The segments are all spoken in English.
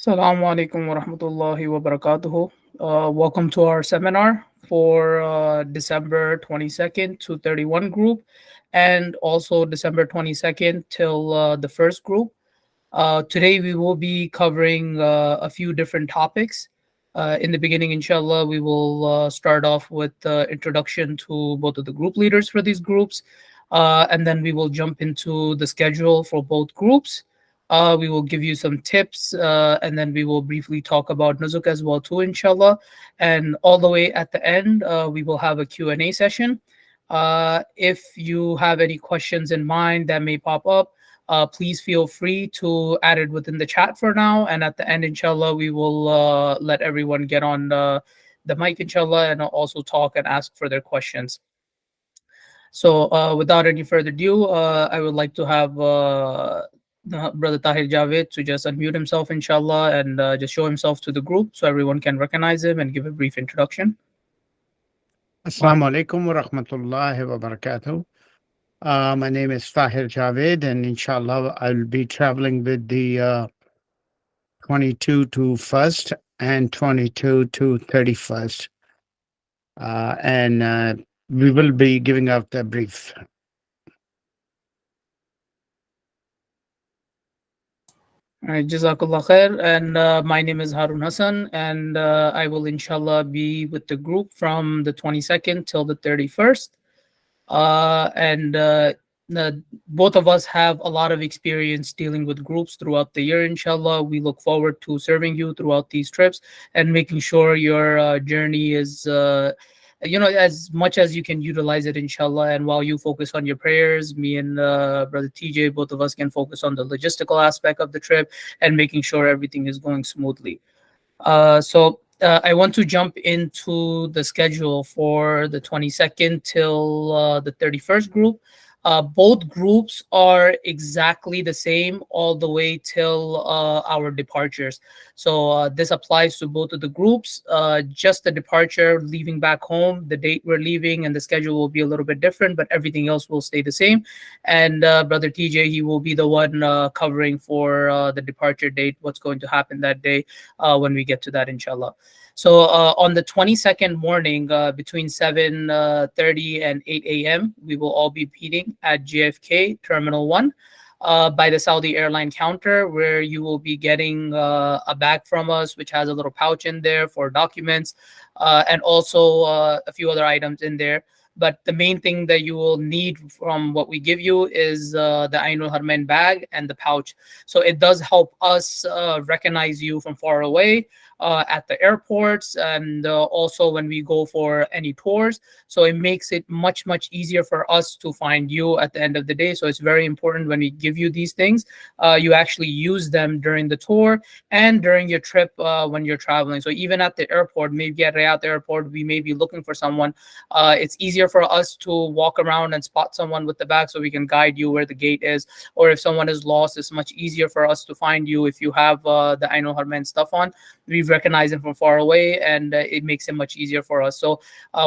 Assalamu alaikum wa rahmatullahi wa barakatuhu. Welcome to our seminar for December 22nd to 31 group, and also December 22nd till the first group. Today we will be covering a few different topics. In the beginning, inshallah, we will start off with the introduction to both of the group leaders for these groups, and then we will jump into the schedule for both groups. We will give you some tips, and then we will briefly talk about Nuzuk as well too, inshallah. And all the way at the end, we will have a Q&A session. If you have any questions in mind that may pop up, please feel free to add it within the chat for now. And at the end, inshallah, we will let everyone get on the mic, inshallah, and also talk and ask for their questions. So without any further ado, I would like to have Brother Tahir Javed to just unmute himself, inshallah, and just show himself to the group so everyone can recognize him and give a brief introduction. Assalamu alaikum wa rahmatullahi wa barakatuh. My name is Tahir Javed, and inshallah, I'll be traveling with the 22 to 1st and 22 to 31st. And we will be giving out the brief. All right, Jazakallah khair. And my name is Harun Hassan, and I will inshallah be with the group from the 22nd till the 31st. And both of us have a lot of experience dealing with groups throughout the year, inshallah. We look forward to serving you throughout these trips and making sure your journey is as much as you can utilize it, inshallah. And while you focus on your prayers, me and Brother TJ, both of us can focus on the logistical aspect of the trip and making sure everything is going smoothly. So I want to jump into the schedule for the 22nd till the 31st group. Both groups are exactly the same all the way till our departures. So this applies to both of the groups. Just the departure, leaving back home, the date we're leaving, and the schedule will be a little bit different, but everything else will stay the same. And Brother TJ, he will be the one covering for the departure date, what's going to happen that day when we get to that, inshallah. So on the 22nd morning, between 7:30 and 8 a.m., we will all be meeting at JFK Terminal 1 by the Saudi airline counter, where you will be getting a bag from us, which has a little pouch in there for documents, and also a few other items in there. But the main thing that you will need from what we give you is the Ainul Harmain bag and the pouch. So it does help us recognize you from far away at the airports, and also when we go for any tours. So it makes it much, much easier for us to find you at the end of the day. So it's very important when we give you these things, you actually use them during the tour and during your trip when you're traveling. So even at the airport, maybe at Riyadh airport, we may be looking for someone. It's easier for us to walk around and spot someone with the bag so we can guide you where the gate is. Or if someone is lost, it's much easier for us to find you if you have the Ainul Harmain stuff on. We recognize him from far away, and it makes it much easier for us. So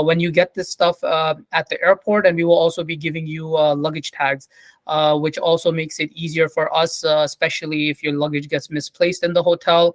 when you get this stuff at the airport, and we will also be giving you luggage tags, which also makes it easier for us, especially if your luggage gets misplaced in the hotel.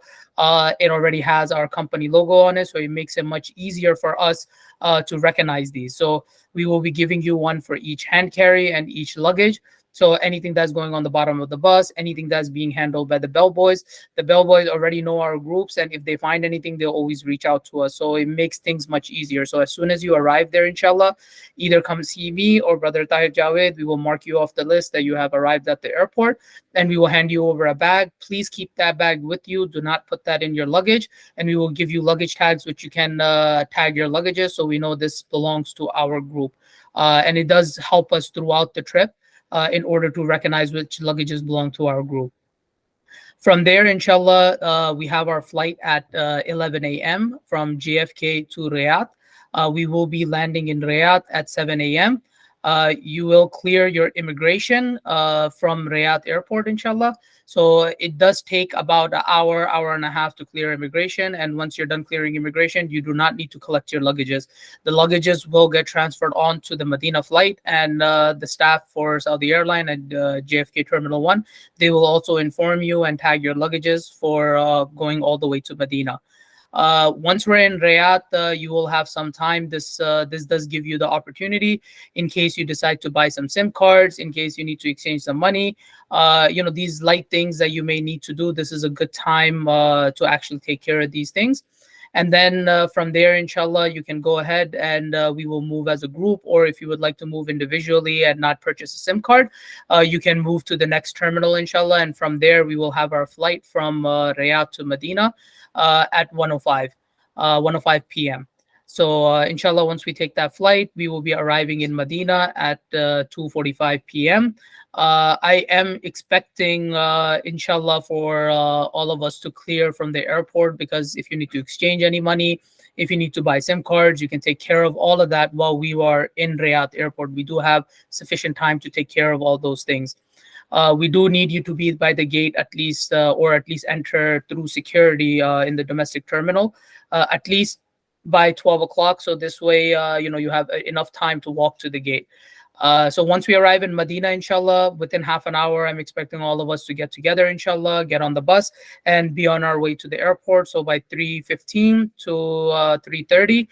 It already has our company logo on it, so it makes it much easier for us to recognize these. So we will be giving you one for each hand carry and each luggage. So anything that's going on the bottom of the bus, anything that's being handled by the bellboys already know our groups, and if they find anything, they'll always reach out to us. So it makes things much easier. So as soon as you arrive there, inshallah, either come see me or Brother Tahir Javed. We will mark you off the list that you have arrived at the airport, and we will hand you over a bag. Please keep that bag with you. Do not put that in your luggage, and we will give you luggage tags, which you can tag your luggages so we know this belongs to our group. And it does help us throughout the trip in order to recognize which luggages belong to our group. From there, inshallah, we have our flight at 11 a.m. from JFK to Riyadh. We will be landing in Riyadh at 7 a.m. You will clear your immigration from Riyadh airport, inshallah. So it does take about an hour, hour and a half to clear immigration. And once you're done clearing immigration, you do not need to collect your luggages. The luggages will get transferred on to the Medina flight, and the staff for Saudi Airline and JFK Terminal 1, they will also inform you and tag your luggages for going all the way to Medina. Once we're in Riyadh, you will have some time. This does give you the opportunity in case you decide to buy some SIM cards, in case you need to exchange some money. These light things that you may need to do. This is a good time to actually take care of these things. And then from there, inshallah, you can go ahead and we will move as a group. Or if you would like to move individually and not purchase a SIM card, you can move to the next terminal, inshallah. And from there, we will have our flight from Riyadh to Medina at 1:05 p.m. So inshallah, once we take that flight, we will be arriving in Medina at 2:45 p.m. I am expecting, inshallah, for all of us to clear from the airport, because if you need to exchange any money, if you need to buy SIM cards, you can take care of all of that while we are in Riyadh airport. We do have sufficient time to take care of all those things. We do need you to be by the gate at least, or at least enter through security in the domestic terminal, at least by 12 o'clock. So this way, you have enough time to walk to the gate. So once we arrive in Medina, inshallah, within half an hour, I'm expecting all of us to get together, inshallah, get on the bus and be on our way to the airport. So by 3:15 to 3:30,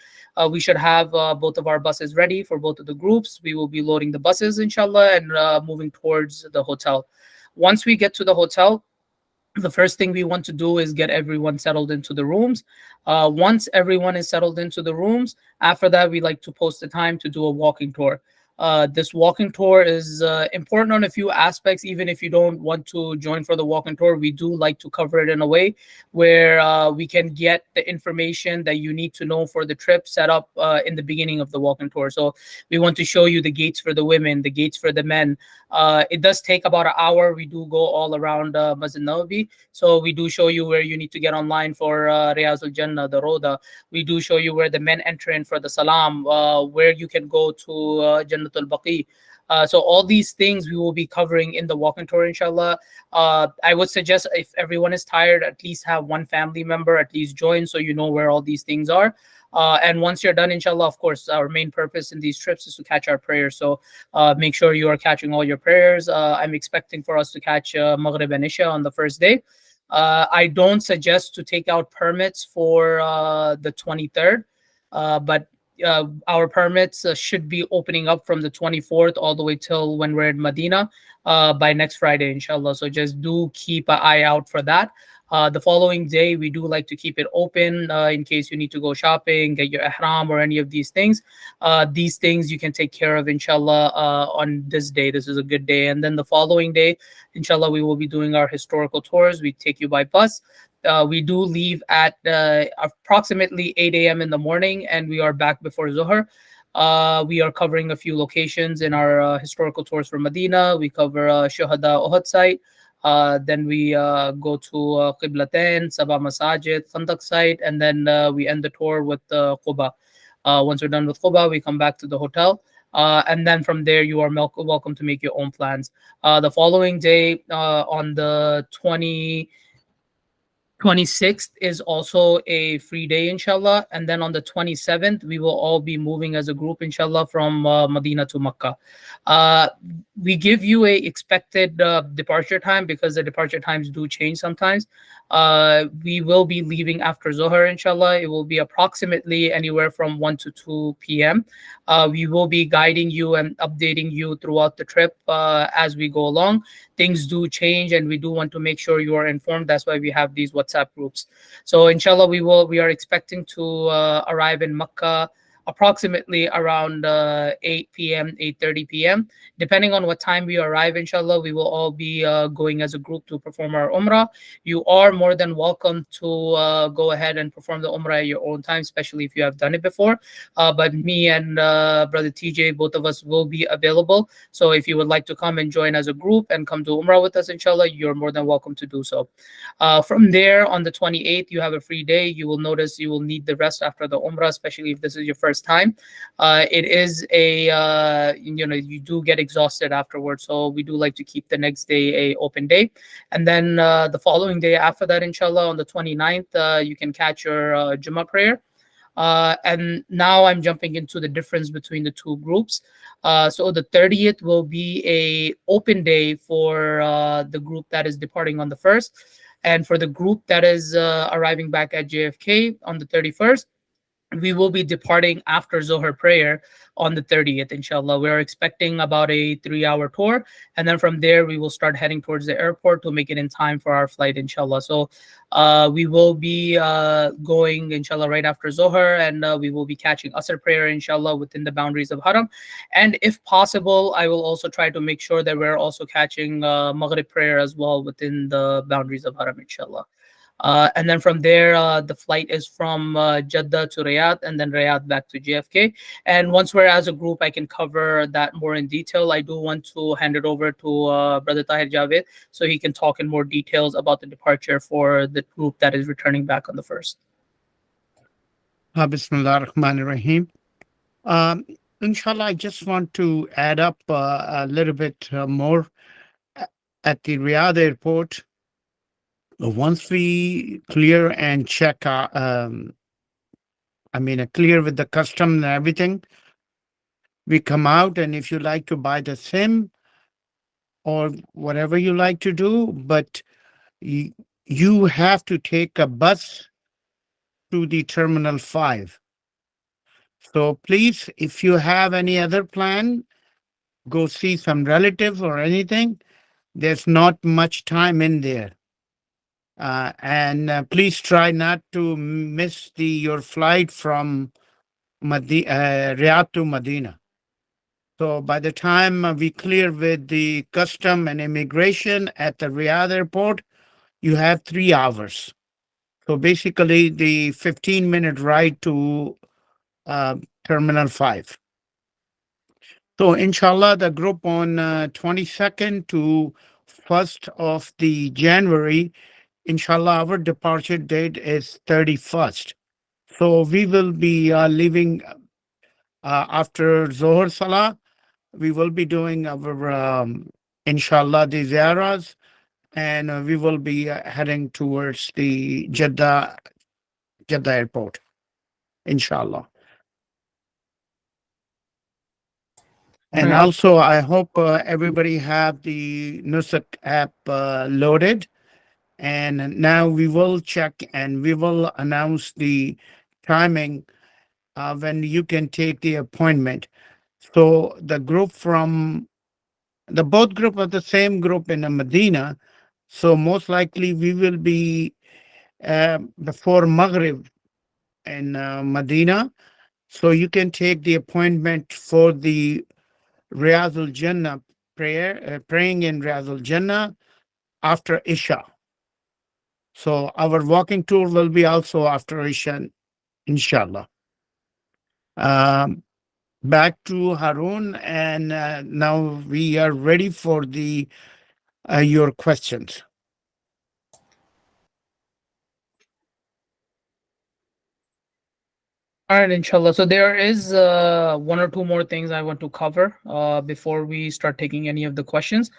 we should have both of our buses ready for both of the groups. We will be loading the buses, inshallah, and moving towards the hotel. Once we get to the hotel, the first thing we want to do is get everyone settled into the rooms. Once everyone is settled into the rooms, after that, we like to post the time to do a walking tour. This walking tour is important on a few aspects. Even if you don't want to join for the walking tour, we do like to cover it in a way where we can get the information that you need to know for the trip set up in the beginning of the walking tour. So we want to show you the gates for the women, the gates for the men. It does take about an hour. We do go all around Masjid Nawawi. So we do show you where you need to get online for Riyaz al-Jannah, the Roda. We do show you where the men enter in for the Salam, where you can go to Jannatul Baqi. So all these things we will be covering in the walking tour, inshallah. I would suggest if everyone is tired, at least have one family member at least join, so you know where all these things are. And once you're done, inshallah, of course, our main purpose in these trips is to catch our prayers. So make sure you are catching all your prayers. I'm expecting for us to catch Maghrib and Isha on the first day. I don't suggest to take out permits for the 23rd, but our permits should be opening up from the 24th all the way till when we're in Medina by next Friday, inshallah. So just do keep an eye out for that. The following day, we do like to keep it open in case you need to go shopping, get your ihram or any of these things. These things you can take care of, inshallah, on this day. This is a good day. And then the following day, inshallah, we will be doing our historical tours. We take you by bus. We do leave at approximately 8 a.m. in the morning, and we are back before Zuhr. We are covering a few locations in our historical tours for Medina. We cover Shuhada Uhud site. Then we go to Qiblatain, Sabah Masajid, Khandaq site, and then we end the tour with Quba. Once we're done with Quba, we come back to the hotel. And then from there, you are welcome to make your own plans. The following day, on the 26th is also a free day, inshallah. And then on the 27th, we will all be moving as a group, inshallah, from Medina to Makkah. We give you a expected departure time because the departure times do change sometimes. We will be leaving after Zohar, inshallah. It will be approximately anywhere from 1 to 2 p.m. We will be guiding you and updating you throughout the trip as we go along. Things do change, and we do want to make sure you are informed. That's why we have these WhatsApp groups. So inshallah, we are expecting to arrive in Makkah approximately around 8 p.m., 8:30 p.m. Depending on what time we arrive, inshallah, we will all be going as a group to perform our Umrah. You are more than welcome to go ahead and perform the Umrah at your own time, especially if you have done it before. But me and Brother TJ, both of us will be available. So if you would like to come and join as a group and come to Umrah with us, inshallah, you're more than welcome to do so. From there, on the 28th, you have a free day. You will notice you will need the rest after the Umrah, especially if this is your first first time. It is a you do get exhausted afterwards, so we do like to keep the next day a open day. And then the following day after that, inshallah, on the 29th, you can catch your Jummah prayer. And now I'm jumping into the difference between the two groups. So the 30th will be a open day for the group that is departing on the first, and for the group that is arriving back at JFK on the 31st, we will be departing after Zohar prayer on the 30th, inshallah. We're expecting about a 3 hour tour. And then from there, we will start heading towards the airport to make it in time for our flight, inshallah. So we will be going, inshallah, right after Zohar, and we will be catching Asr prayer, inshallah, within the boundaries of Haram. And if possible, I will also try to make sure that we're also catching Maghrib prayer as well within the boundaries of Haram, inshallah. And then from there, the flight is from Jeddah to Riyadh, and then Riyadh back to JFK. And once we're as a group, I can cover that more in detail. I do want to hand it over to Brother Tahir Javed so he can talk in more details about the departure for the group that is returning back on the first. Bismillah ar-Rahman ar-Rahim. Inshallah, I just want to add up a little bit more. At the Riyadh airport, once we clear and check, clear with the custom and everything, we come out, and if you like to buy the SIM or whatever you like to do, but you have to take a bus to the Terminal 5. So please, if you have any other plan, go see some relative or anything. There's not much time in there. And please try not to miss your flight from Riyadh to Medina. So by the time we clear with the custom and immigration at the Riyadh airport, you have 3 hours. So basically the 15-minute ride to uh, Terminal 5. So inshallah, the group on 22nd to 1st of the January, inshallah, our departure date is 31st. So we will be leaving after Zohar Salah. We will be doing our, inshallah, the ziyaras, and we will be heading towards the Jeddah airport, inshallah. And Right. also, I hope everybody have the Nusuk app loaded. And now we will check and we will announce the timing when you can take the appointment. So the group from the both group are the same group in Medina. So most likely we will be before Maghrib in Medina. So you can take the appointment for the Riyadh al-Jannah prayer, praying in Riyadh al-Jannah after Isha. So our walking tour will be also after Isha, inshallah. Um, Back to Harun, and now we are ready for the your questions. All right, inshallah. So there is one or two more things I want to cover before we start taking any of the questions.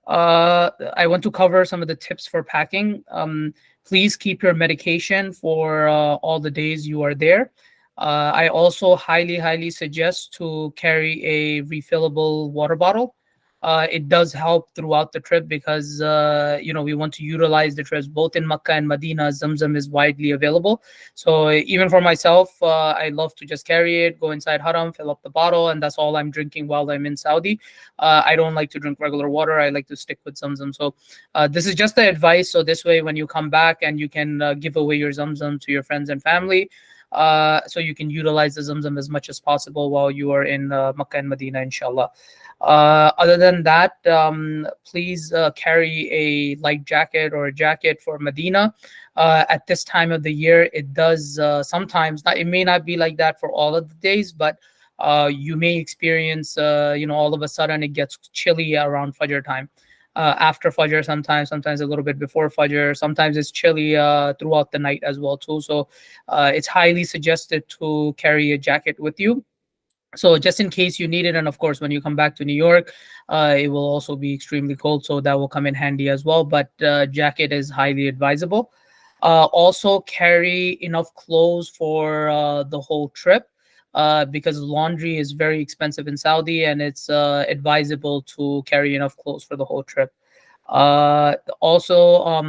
I want to cover some of the tips for packing. Please keep your medication for all the days you are there. I also highly suggest to carry a refillable water bottle. It does help throughout the trip because we want to utilize the trips both in Makkah and Medina. Zamzam is widely available, so even for myself, I love to just carry it, go inside Haram, fill up the bottle, and that's all I'm drinking while I'm in Saudi. I don't like to drink regular water. I like to stick with Zamzam. So this is just the advice. So this way, when you come back and you can give away your Zamzam to your friends and family, so you can utilize the Zamzam as much as possible while you are in Makkah and Medina, inshallah. Other than that, please carry a light jacket or a jacket for Medina. At this time of the year, it does sometimes, it may not be like that for all of the days, but you may experience, all of a sudden it gets chilly around Fajr time. after Fajr sometimes a little bit before Fajr. Sometimes it's chilly throughout the night as well too. So it's highly suggested to carry a jacket with you, so just in case you need it. And of course, when you come back to New York, it will also be extremely cold, so that will come in handy as well. But jacket is highly advisable. Also carry enough clothes for the whole trip, because laundry is very expensive in Saudi, and it's advisable to carry enough clothes for the whole trip. Also,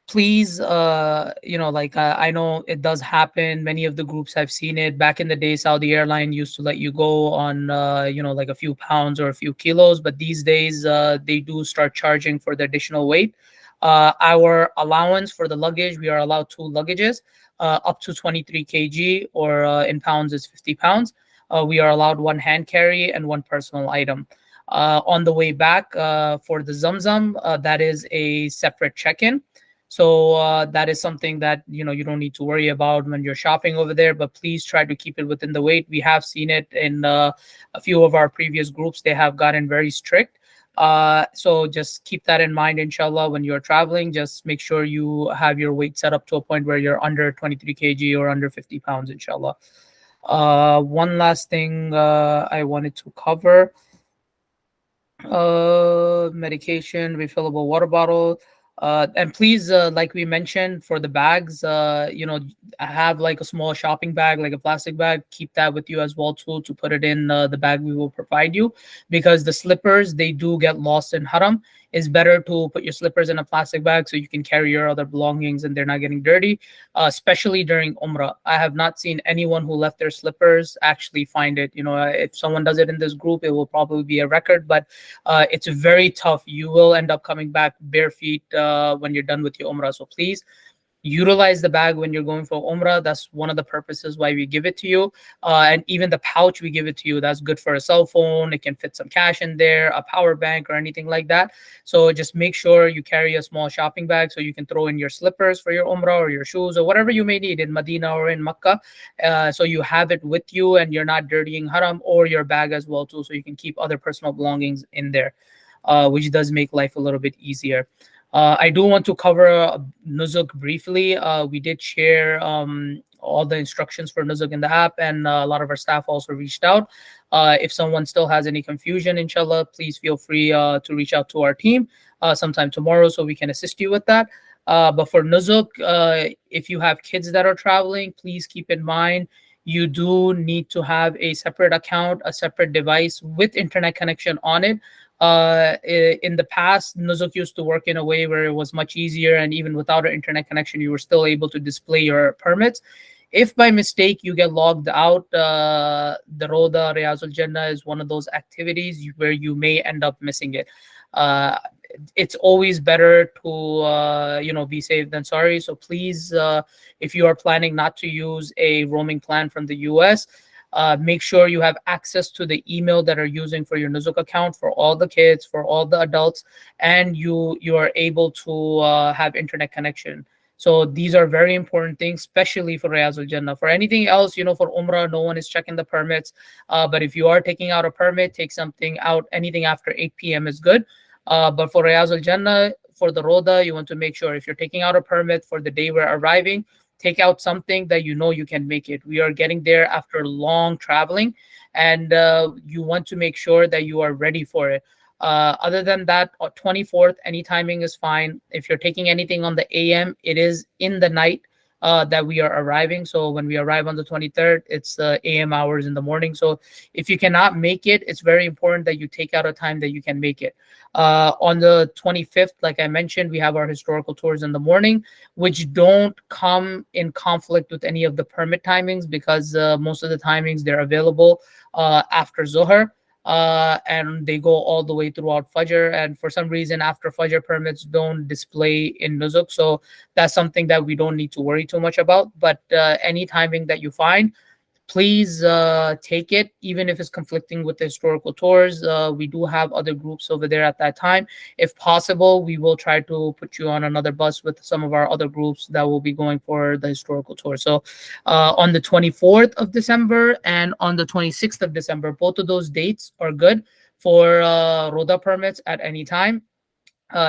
please, like, I know it does happen, many of the groups I've seen it back in the day. Saudi airline used to let you go on like a few pounds or a few kilos, but these days they do start charging for the additional weight. Our allowance for the luggage, we are allowed two luggages, up to 23 kg, or in pounds is 50 pounds. We are allowed one hand carry and one personal item. On the way back, for the Zamzam, that is a separate check-in. So that is something that you don't need to worry about when you're shopping over there. But please try to keep it within the weight. We have seen it in a few of our previous groups. They have gotten very strict. So just keep that in mind, inshallah, when you're traveling. Just make sure you have your weight set up to a point where you're under 23 kg or under 50 pounds, inshallah. One last thing I wanted to cover: medication, refillable water bottle. And please, like we mentioned, for the bags, have like a small shopping bag, like a plastic bag. Keep that with you as well too, to put it in the bag we will provide you, because the slippers, they do get lost in haram. It's better to put your slippers in a plastic bag so you can carry your other belongings and they're not getting dirty, especially during Umrah. I have not seen anyone who left their slippers actually find it. If someone does it in this group, it will probably be a record, but it's very tough. You will end up coming back bare feet when you're done with your Umrah. So please utilize the bag when you're going for Umrah. That's one of the purposes why we give it to you. And even the pouch we give it to you, that's good for a cell phone. It can fit some cash in there, a power bank, or anything like that. So just make sure you carry a small shopping bag so you can throw in your slippers for your Umrah, or your shoes, or whatever you may need in Medina or in Makkah. So you have it with you and you're not dirtying haram, or your bag as well too, so you can keep other personal belongings in there, which does make life a little bit easier. I do want to cover Nuzuk briefly. We did share all the instructions for Nuzuk in the app, and a lot of our staff also reached out. If someone still has any confusion, inshallah, please feel free to reach out to our team sometime tomorrow so we can assist you with that. But for Nuzuk, if you have kids that are traveling, please keep in mind you do need to have a separate account, a separate device with internet connection on it. In the past, Nuzuk used to work in a way where it was much easier, and even without an internet connection, you were still able to display your permits. If by mistake you get logged out, the Roda Riyazul Jannah is one of those activities where you may end up missing it. It's always better to be safe than sorry. So please, if you are planning not to use a roaming plan from the US, make sure you have access to the email that are using for your Nuzuk account for all the kids, for all the adults, and you are able to have internet connection. So these are very important things, especially for Riyazul Jannah. For anything else, for Umrah, no one is checking the permits. But if you are taking out a permit, take something out. Anything after 8 p.m. is good. But for Riyazul Jannah, for the Roda, you want to make sure if you're taking out a permit for the day we're arriving, take out something that you can make it. We are getting there after long traveling, and you want to make sure that you are ready for it. Other than that, 24th, any timing is fine. If you're taking anything on the AM, it is in the night that we are arriving. So when we arrive on the 23rd, it's AM hours in the morning. So if you cannot make it, it's very important that you take out a time that you can make it. On the 25th, like I mentioned, we have our historical tours in the morning, which don't come in conflict with any of the permit timings, because most of the timings they're available after Zohar. And they go all the way throughout Fajr. And for some reason, after Fajr, permits don't display in Nuzuk. So that's something that we don't need to worry too much about. But any timing that you find, please take it, even if it's conflicting with the historical tours. We do have other groups over there at that time. If possible, we will try to put you on another bus with some of our other groups that will be going for the historical tour. So on the 24th of December and on the 26th of December, both of those dates are good. for Roda permits at any time.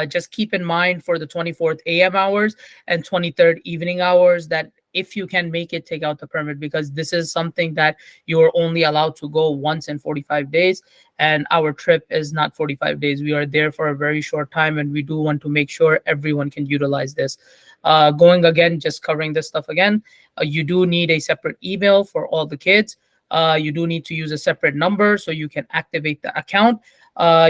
Just keep in mind for the 24th AM hours and 23rd evening hours that if you can make it, take out the permit, because this is something that you're only allowed to go once in 45 days. And our trip is not 45 days. We are there for a very short time, and we do want to make sure everyone can utilize this. Going again, just covering this stuff again, you do need a separate email for all the kids. You do need to use a separate number so you can activate the account.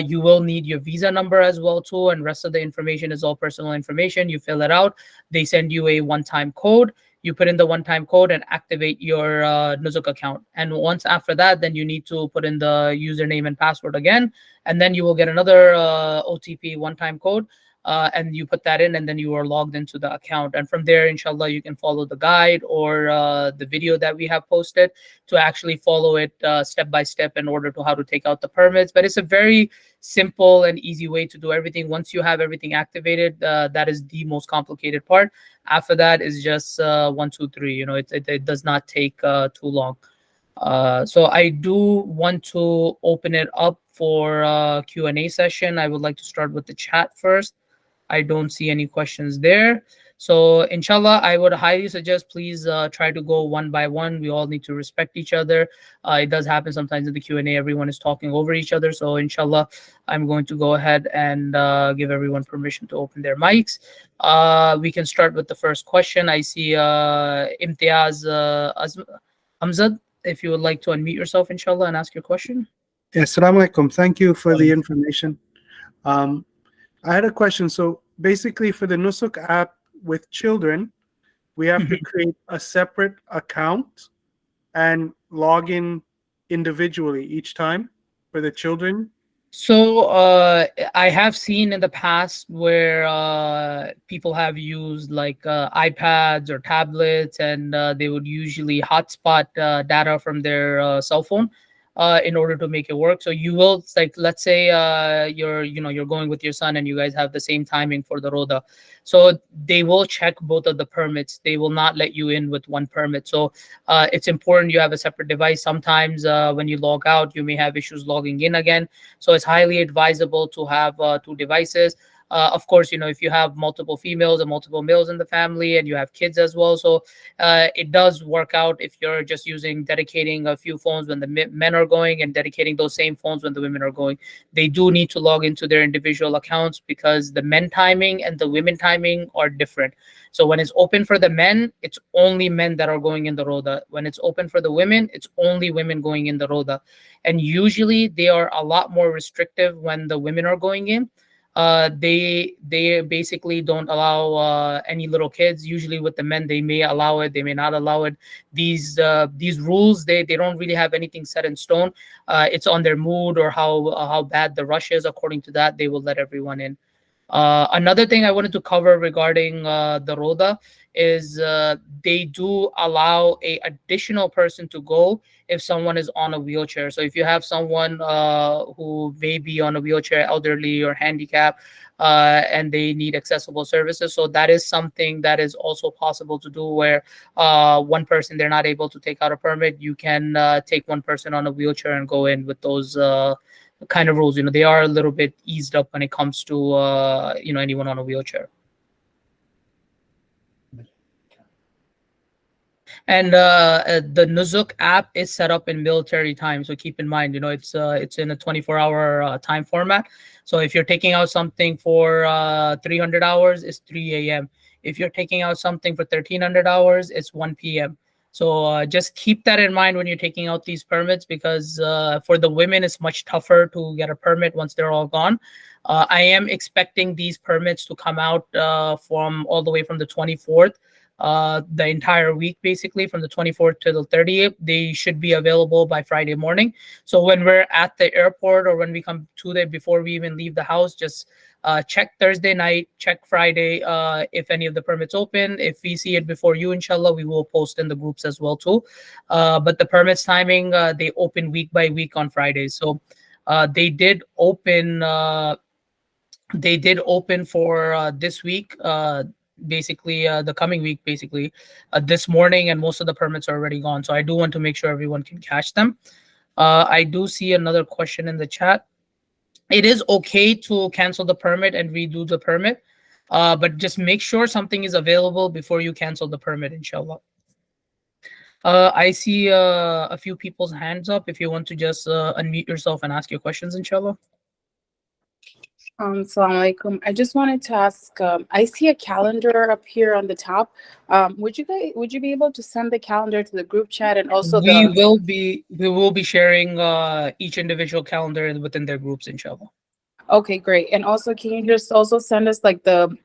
You will need your visa number as well too, and rest of the information is all personal information. You fill it out. They send you a one-time code. You put in the one-time code and activate your Nuzuk account. And once after that, then you need to put in the username and password again, and then you will get another OTP one-time code. And you put that in, and then you are logged into the account. And from there, inshallah, you can follow the guide or the video that we have posted to actually follow it step by step in order to how to take out the permits. But it's a very simple and easy way to do everything. Once you have everything activated, that is the most complicated part. After that is just 1, 2, 3. It does not take too long. So I do want to open it up for Q&A session. I would like to start with the chat first. I don't see any questions there. So inshallah, I would highly suggest please try to go one by one. We all need to respect each other. It does happen sometimes in the Q&A, everyone is talking over each other. So inshallah, I'm going to go ahead and give everyone permission to open their mics. We can start with the first question. I see Imtiaz Hamzad. If you would like to unmute yourself, inshallah, and ask your question. Yes, Assalamu alaikum. Thank you for the information. I had a question. So basically for the Nusuk app with children, we have to create a separate account and log in individually each time for the children. So I have seen in the past where people have used like iPads or tablets, and they would usually hotspot data from their cell phone in order to make it work. So you will, like, let's say you're going with your son and you guys have the same timing for the Roda. So they will check both of the permits. They will not let you in with one permit. So it's important you have a separate device. Sometimes when you log out, you may have issues logging in again. So it's highly advisable to have two devices. Of course, if you have multiple females and multiple males in the family and you have kids as well. So it does work out if you're just dedicating a few phones when the men are going and dedicating those same phones when the women are going. They do need to log into their individual accounts because the men timing and the women timing are different. So when it's open for the men, it's only men that are going in the Roda. When it's open for the women, it's only women going in the Roda. And usually they are a lot more restrictive when the women are going in. They basically don't allow any little kids. Usually with the men, they may allow it, they may not allow it. These rules, they don't really have anything set in stone. It's on their mood or how bad the rush is. According to that, they will let everyone in. Another thing I wanted to cover regarding the Roda is they do allow a additional person to go if someone is on a wheelchair. So if you have someone who may be on a wheelchair, elderly or handicapped, and they need accessible services, so that is something that is also possible to do where one person, they're not able to take out a permit. You can take one person on a wheelchair and go in with those kind of rules. They are a little bit eased up when it comes to anyone on a wheelchair. And the Nuzuk app is set up in military time, so keep in mind, it's in a 24-hour time format. So if you're taking out something for 300 hours, it's 3 a.m. If you're taking out something for 1,300 hours, it's 1 p.m. So just keep that in mind when you're taking out these permits, because for the women, it's much tougher to get a permit once they're all gone. I am expecting these permits to come out from all the way from the 24th. The entire week, basically from the 24th to the 30th, they should be available by Friday morning. So when we're at the airport or when we come to there before we even leave the house, just check Thursday night, check Friday if any of the permits open. If we see it before you, inshallah, we will post in the groups as well too. But the permits timing, they open week by week on Fridays. So they did open for this week, basically the coming week, basically this morning, and most of the permits are already gone. So I do want to make sure everyone can catch them. I do see another question in the chat. It is okay to cancel the permit and redo the permit, but just make sure something is available before you cancel the permit, inshallah. I see a few people's hands up. If you want to just unmute yourself and ask your questions, inshallah. Assalamu alaikum. I just wanted to ask. I see a calendar up here on the top. Would you be able to send the calendar to the group chat and also We will be sharing each individual calendar within their groups, inshallah. Okay, great. And also, can you just also send us like the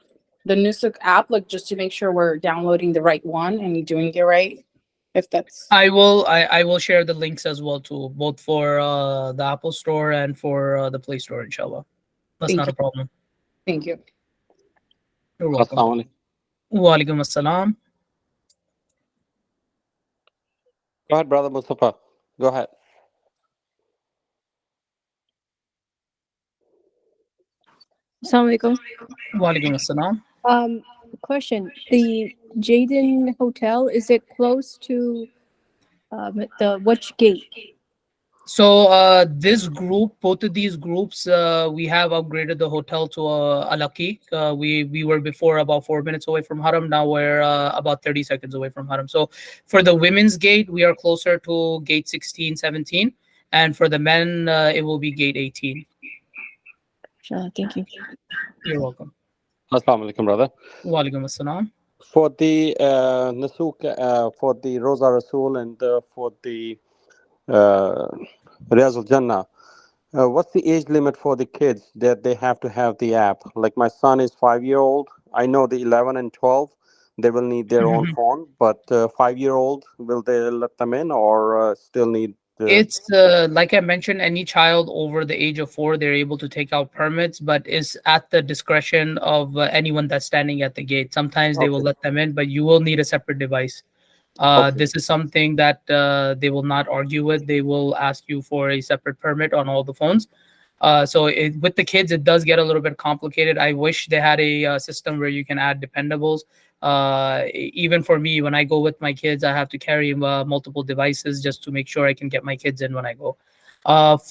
Nusuk app, like just to make sure we're downloading the right one and doing it right? If that's I will share the links as well too, both for the Apple Store and for the Play Store, inshallah. That's Thank not a you. problem. Thank you. You're welcome. Assalamu alaikum. Wa alaikum assalam. Go ahead, brother Mustafa. Go ahead. Assalamu alaikum. Wa alaikum assalam. Question: the Jaden Hotel, is it close to the which gate? So this group, both of these groups, we have upgraded the hotel to Al Aqiq. We were before about 4 minutes away from Haram. Now we're about 30 seconds away from Haram. So for the women's gate, we are closer to gate 16, 17. And for the men, it will be gate 18. Thank you. You're welcome. Assalamu alaikum, brother. Wa alaikum assalam. For the Nusuk, for the Rosa Rasul and for the Riyaz al Jannah, what's the age limit for the kids that they have to have the app? Like my son is 5-year-old. I know the 11 and 12, they will need their own phone, but 5-year-old, will they let them in or still need? It's like I mentioned, any child over the age of 4, they're able to take out permits, but it's at the discretion of anyone that's standing at the gate. Sometimes they will Okay. let them in, but you will need a separate device. Okay. This is something that they will not argue with. They will ask you for a separate permit on all the phones. With the kids, it does get a little bit complicated. I wish they had a system where you can add dependables. Even for me, when I go with my kids, I have to carry multiple devices just to make sure I can get my kids in when I go.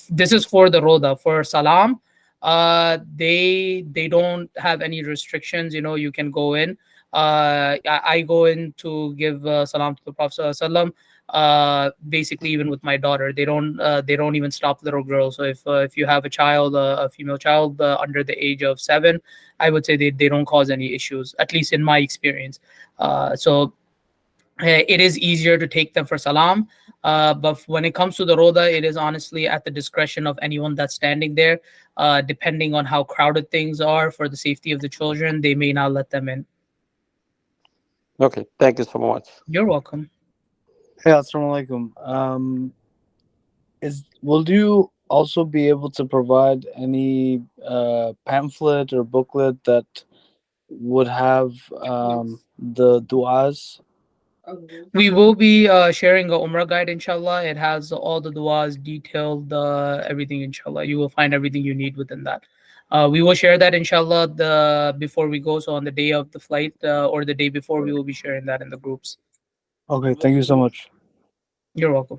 This is for the Roda. For Salam, they don't have any restrictions. You can go in. I go in to give salam to the Prophet ﷺ. Basically, even with my daughter, they don't even stop little girls. So if you have a child, a female child under the age of 7, I would say they don't cause any issues, at least in my experience. It is easier to take them for salam. But when it comes to the roda, it is honestly at the discretion of anyone that's standing there. Depending on how crowded things are, for the safety of the children, they may not let them in. Okay, thank you so much. You're welcome. Hey, assalamu alaikum. Will you also be able to provide any pamphlet or booklet that would have the du'as? We will be sharing a Umrah guide, inshallah. It has all the du'as, detailed, everything, inshallah. You will find everything you need within that. We will share that, inshallah, before we go. So on the day of the flight or the day before, we will be sharing that in the groups. Okay, thank you so much. You're welcome.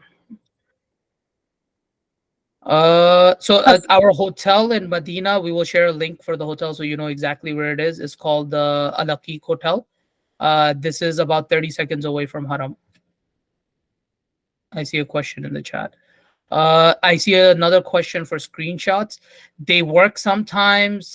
At our hotel in Medina, we will share a link for the hotel so you know exactly where it is. It's called the Al Aqiq Hotel. This is about 30 seconds away from Haram. I see a question in the chat. I see another question for screenshots. They work sometimes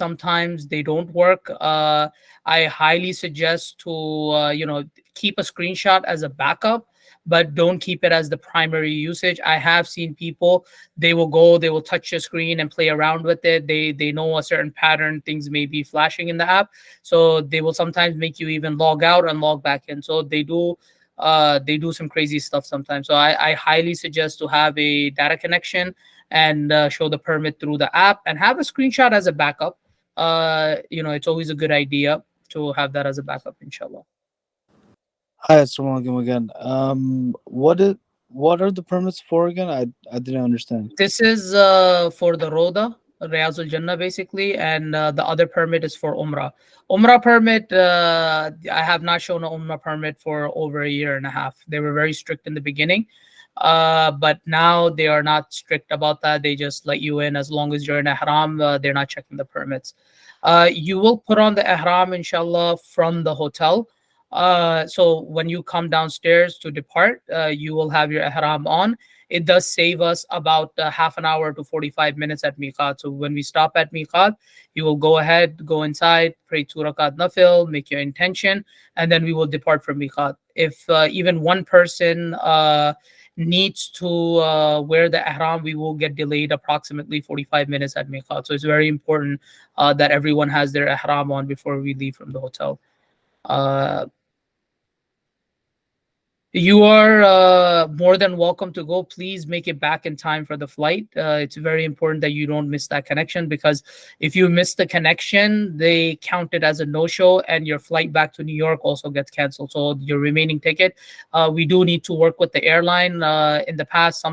they don't work. I highly suggest to keep a screenshot as a backup, but don't keep it as the primary usage. I have seen people, they will touch the screen and play around with it. They know a certain pattern, things may be flashing in the app. So they will sometimes make you even log out and log back in. So they do some crazy stuff sometimes. So I highly suggest to have a data connection and show the permit through the app and have a screenshot as a backup. It's always a good idea to have that as a backup, inshallah. Hi, assalamu alaikum again. What are the permits for again? I didn't understand. This is for the Roda, Riyaz Jannah, basically, and the other permit is for Umrah. Umrah permit, I have not shown an Umrah permit for over a year and a half. They were very strict in the beginning. But now they are not strict about that. They just let you in as long as you're in ihram. They're not checking the permits. You will put on the ihram, inshallah, from the hotel. So when you come downstairs to depart, you will have your ihram on. It does save us about half an hour to 45 minutes at miqat. So when we stop at miqat, you will go ahead, go inside, pray 2 rakat nafil, make your intention, and then we will depart from miqat. If even one person needs to wear the ihram, we will get delayed approximately 45 minutes at miqat. So it's very important that everyone has their ihram on before we leave from the hotel. You are more than welcome to go. Please make it back in time for the flight. It's very important that you don't miss that connection, because if you miss the connection, they count it as a no-show, and your flight back to New York also gets canceled. So your remaining ticket, we do need to work with the airline. In the past,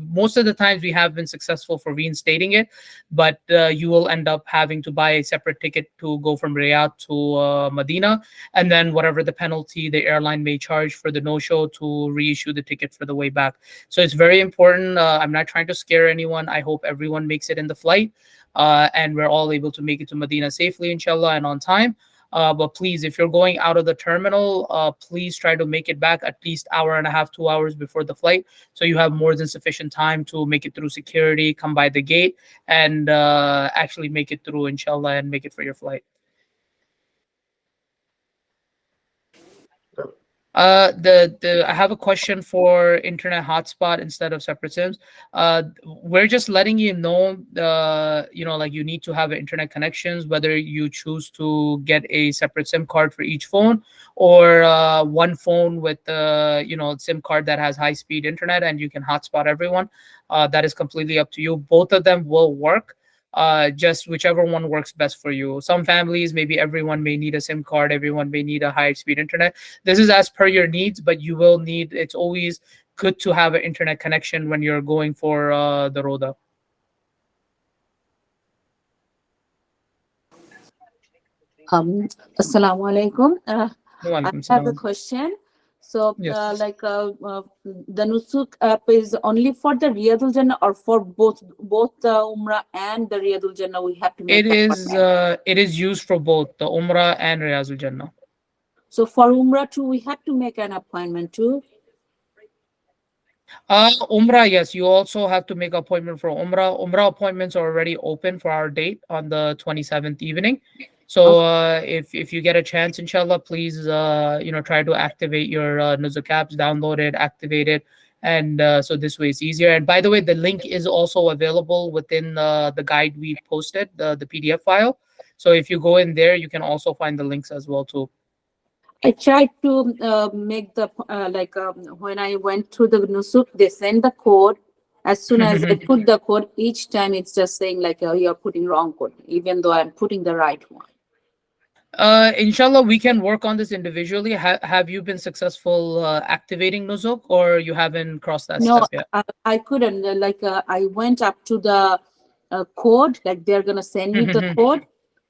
most of the times we have been successful for reinstating it, but you will end up having to buy a separate ticket to go from Riyadh to Medina, and then whatever the penalty the airline may charge for the no-show, to reissue the ticket for the way back. So it's very important. I'm not trying to scare anyone. I hope everyone makes it in the flight, and we're all able to make it to Medina safely, inshallah, and on time. But please, if you're going out of the terminal, please try to make it back at least hour and a half, 2 hours before the flight, so you have more than sufficient time to make it through security, come by the gate, and actually make it through, inshallah, and make it for your flight. I have a question for internet hotspot instead of separate SIMs. We're just letting you know, like you need to have internet connections, whether you choose to get a separate SIM card for each phone, or one phone with SIM card that has high speed internet and you can hotspot everyone. That is completely up to you. Both of them will work. Just whichever one works best for you. Some families, maybe everyone may need a SIM card, everyone may need a high speed internet. This is as per your needs, but you will need, it's always good to have an internet connection when you're going for the Roda. Assalamu alaikum. I Walaikum have a salam. question. So, Yes. the Nusuk app is only for the Riyadul Jannah, or for both the Umrah and the Riyadul Jannah? We have to make It is used for both the Umrah and Riyazul Jannah. So for Umrah too, we have to make an appointment too. Umrah, yes, you also have to make an appointment for Umrah. Umrah appointments are already open for our date on the 27th evening. So if you get a chance, inshallah, please try to activate your Nuzuk apps, download it, activate it, and so this way it's easier. And by the way, the link is also available within the guide we posted, the PDF file. So if you go in there, you can also find the links as well too. I tried to make the when I went through the Nusuk, they send the code. As soon as I put the code, each time it's just saying like, oh, you're putting wrong code, even though I'm putting the right one. Inshallah, we can work on this individually. Have you been successful activating Nuzuk, or you haven't crossed that step yet? I couldn't. I went up to the code, like they're gonna send me the code.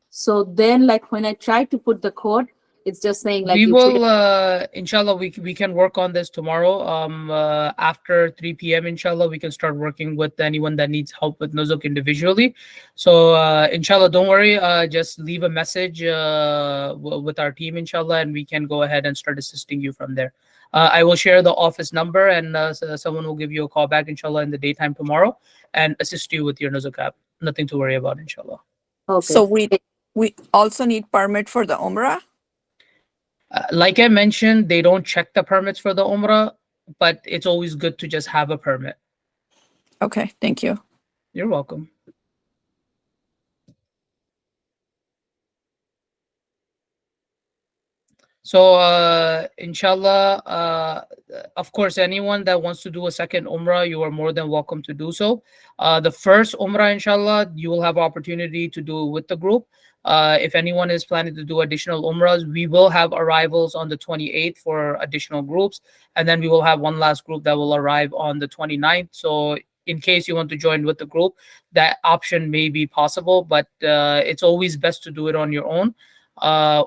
So then, like when I tried to put the code, it's just saying like we will inshallah, we can work on this tomorrow. After 3 p.m. inshallah, we can start working with anyone that needs help with Nuzuk individually. So inshallah, don't worry, just leave a message with our team, inshallah, and we can go ahead and start assisting you from there. I will share the office number, and so someone will give you a call back, inshallah, in the daytime tomorrow, and assist you with your Nuzuk app. Nothing to worry about, inshallah. Okay. So we also need permit for the Umrah? Like I mentioned, they don't check the permits for the Umrah, but it's always good to just have a permit. Okay, thank you. You're welcome. So inshallah, of course, anyone that wants to do a second Umrah, you are more than welcome to do so. The first Umrah, inshallah, you will have opportunity to do it with the group. If anyone is planning to do additional Umrahs, we will have arrivals on the 28th for additional groups, and then we will have one last group that will arrive on the 29th. So in case you want to join with the group, that option may be possible, but it's always best to do it on your own,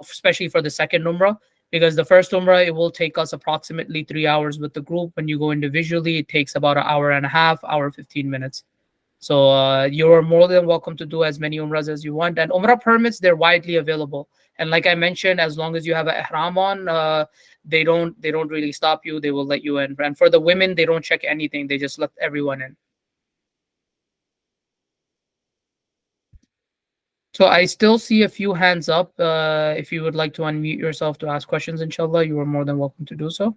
especially for the second Umrah. because the first Umrah, it will take us approximately 3 hours with the group. When you go individually, it takes about an hour and a half, hour 15 minutes. So you're more than welcome to do as many Umrahs as you want. And Umrah permits, they're widely available. And like I mentioned, as long as you have an ihram on, they don't really stop you. They will let you in. And for the women, they don't check anything. They just let everyone in. So I still see a few hands up. If you would like to unmute yourself to ask questions, inshallah, you are more than welcome to do so.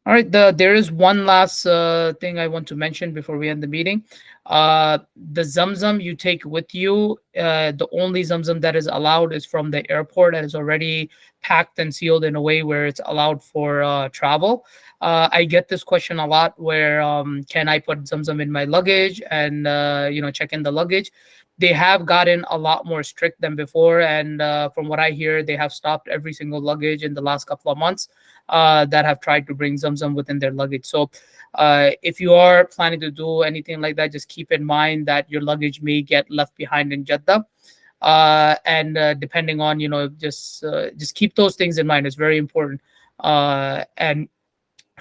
All right, there is one last thing I want to mention before we end the meeting. The Zamzam you take with you, the only Zamzam that is allowed is from the airport and is already packed and sealed in a way where it's allowed for travel. I get this question a lot where can I put Zamzam in my luggage and check in the luggage. They have gotten a lot more strict than before, and from what I hear, they have stopped every single luggage in the last couple of months that have tried to bring Zamzam within their luggage. So if you are planning to do anything like that, just keep in mind that your luggage may get left behind in Jeddah. And depending on, just keep those things in mind. It's very important. And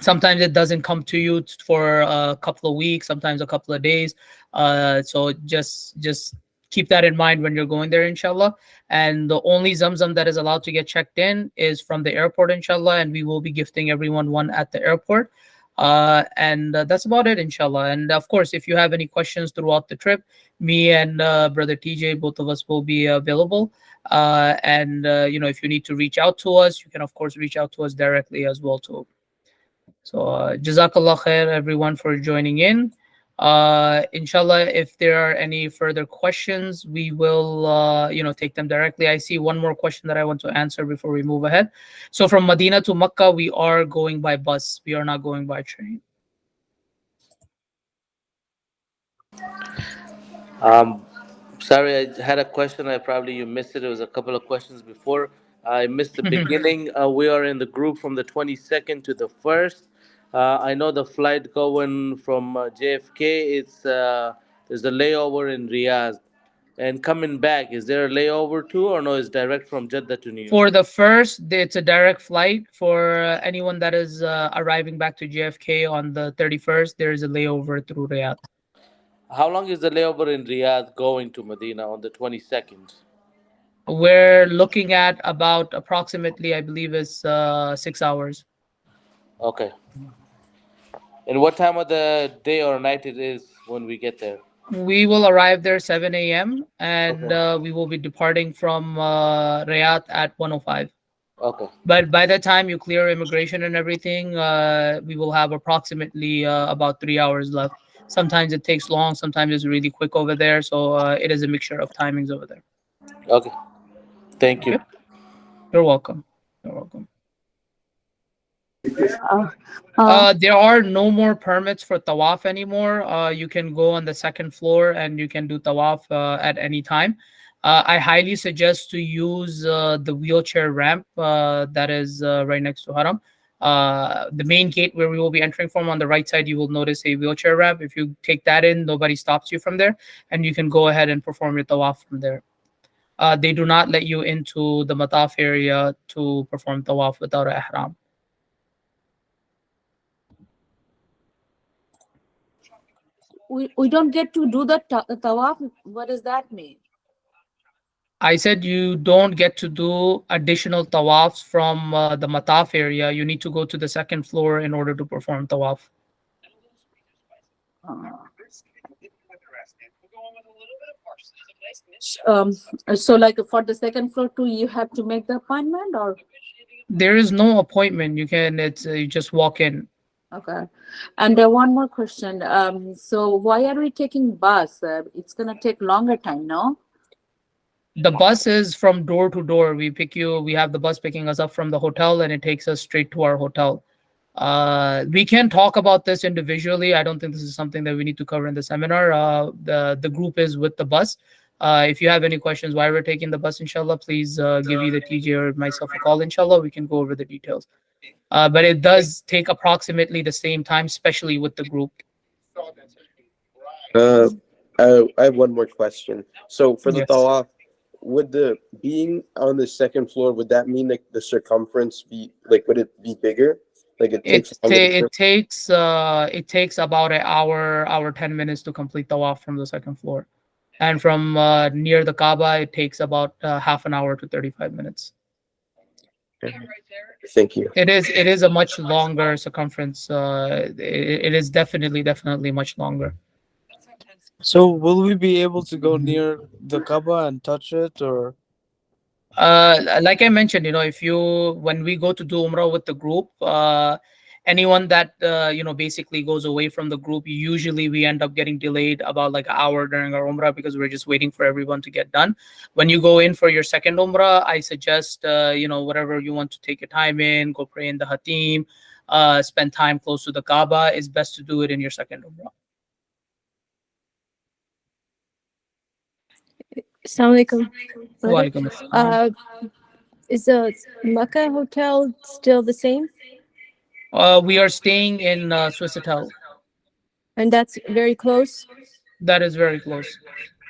sometimes it doesn't come to you for a couple of weeks, sometimes a couple of days. So just keep that in mind when you're going there, inshallah. And the only Zamzam that is allowed to get checked in is from the airport, inshallah, and we will be gifting everyone one at the airport. And that's about it, inshallah. And of course, if you have any questions throughout the trip, me and brother TJ, both of us will be available. And if you need to reach out to us, you can of course reach out to us directly as well too. So Jazakallah khair everyone for joining in. Inshallah, if there are any further questions, we will take them directly. I see one more question that I want to answer before we move ahead. So from Medina to Makkah, we are going by bus. We are not going by train. Um, Sorry, I had a question. You missed it. It was a couple of questions before. I missed the beginning. We are in the group from the 22nd to the 1st. I know the flight going from JFK. There's a layover in Riyadh, and coming back. Is there a layover too, or no? It's direct from Jeddah to New York. For the first, it's a direct flight. For anyone that is arriving back to JFK on the 31st, there is a layover through Riyadh. How long is the layover in Riyadh going to Medina on the 22nd? We're looking at about approximately, I believe, is 6 hours. Okay. And what time of the day or night it is when we get there? We will arrive there 7 a.m. and Okay. we will be departing from Riyadh at 1:05. Okay. But by the time you clear immigration and everything, we will have approximately about 3 hours left. Sometimes it takes long, sometimes it's really quick over there. So it is a mixture of timings over there. Okay. Thank you. Okay. You're welcome. You're welcome. There are no more permits for tawaf anymore. You can go on the second floor and you can do tawaf at any time. I highly suggest to use the wheelchair ramp that is right next to Haram. The main gate where we will be entering from, on the right side, you will notice a wheelchair ramp. If you take that in, nobody stops you from there, and you can go ahead and perform your tawaf from there. They do not let you into the mataf area to perform tawaf without a ihram. We don't get to do the tawaf. What does that mean? I said you don't get to do additional tawafs from the mataf area. You need to go to the second floor in order to perform tawaf. So like for the second floor too, you have to make the appointment, or? There is no appointment. You just walk in. Okay. And one more question. So why are we taking bus? It's gonna take longer time, no? The bus is from door to door. We pick you. We have the bus picking us up from the hotel, and it takes us straight to our hotel. We can talk about this individually. I don't think this is something that we need to cover in the seminar. The group is with the bus. If you have any questions why we're taking the bus, inshallah, please give either TJ or myself a call. Inshallah, we can go over the details. But it does take approximately the same time, especially with the group. I have one more question. So for the Yes. tawaf, would the being on the second floor, would that mean like the circumference be like, would it be bigger? Like it takes longer to It takes about an hour 10 minutes to complete tawaf from the second floor, and from near the Kaaba it takes about half an hour to 35 minutes. Thank you. It is a much longer circumference. It is definitely much longer. So will we be able to go near the Kaaba and touch it, or? Like I mentioned, if you when we go to do Umrah with the group, anyone that basically goes away from the group, usually we end up getting delayed about like an hour during our Umrah because we're just waiting for everyone to get done. When you go in for your second Umrah, I suggest whatever you want to take your time in, go pray in the Hatim, spend time close to the Kaaba. It's best to do it in your second Umrah. Assalamu alaikum. Brother. Walaikum assalam. Is the Makkah hotel still the same? We are staying in Swissatel. And that's very close? That is very close.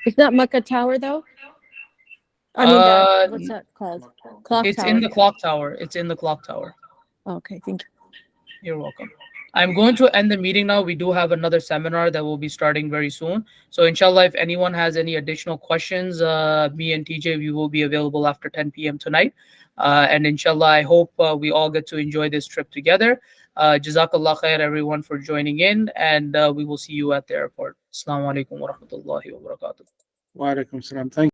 It's not Makkah Tower though? I mean, what's that called? Clock It's Tower. in the clock tower. It's in the clock tower. Okay, thank you. You're welcome. I'm going to end the meeting now. We do have another seminar that will be starting very soon. So inshallah, if anyone has any additional questions, me and TJ, we will be available after 10 p.m. tonight. And inshallah, I hope we all get to enjoy this trip together. Jazakallah khair, everyone, for joining in. And we will see you at the airport. Assalamu alaikum wa rahmatullahi wa barakatuh. Wa alaikum salam. Thank